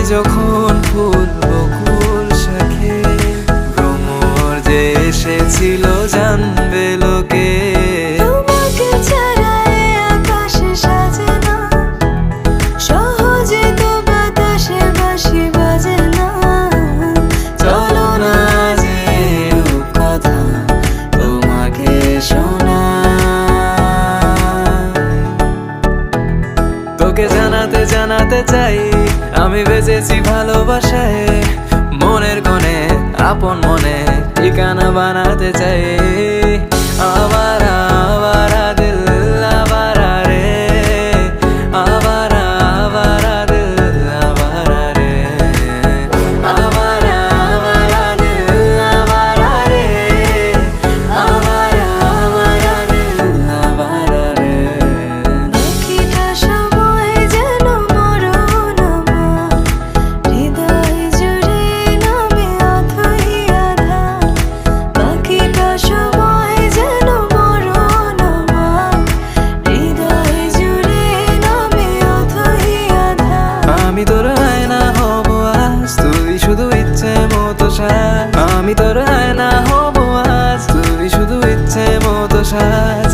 যখন ফুল বকুল শাখে ভ্রমর যে এসেছিল জানবে লোকে। তোমাকে ছাড়া এ আকাশ সাজে না, সহজে তো বাতাসে বাঁশি বাজে না। চলো না যে কথা তোমাকে তোকে জানাতে জানাতে চাই আমি বেঁচেছি ভালোবাসায়। মনের কোণে আপন মনে ঠিকানা বানাতে চাই। আবারা আবারা দিল আবারা রে, আবারা আবারা দিল আবারা রে, আবারা আবারা দিল আবারা রে, আবারা আবারা দিল আবারা রে। বাকিটা সময় যেন মরণ আমার, হৃদয় জুড়ে নামে অথই আধার। বাকিটা সময় যেন মরণ আমার, হৃদয় জুড়ে নামে অথই আধার। আমি তোর আয়না হব আজ, তুই শুধু ইচ্ছে মতো সাজ। আমি তোর আয়না হব আজ, তুই শুধু ইচ্ছে মতো সাজ।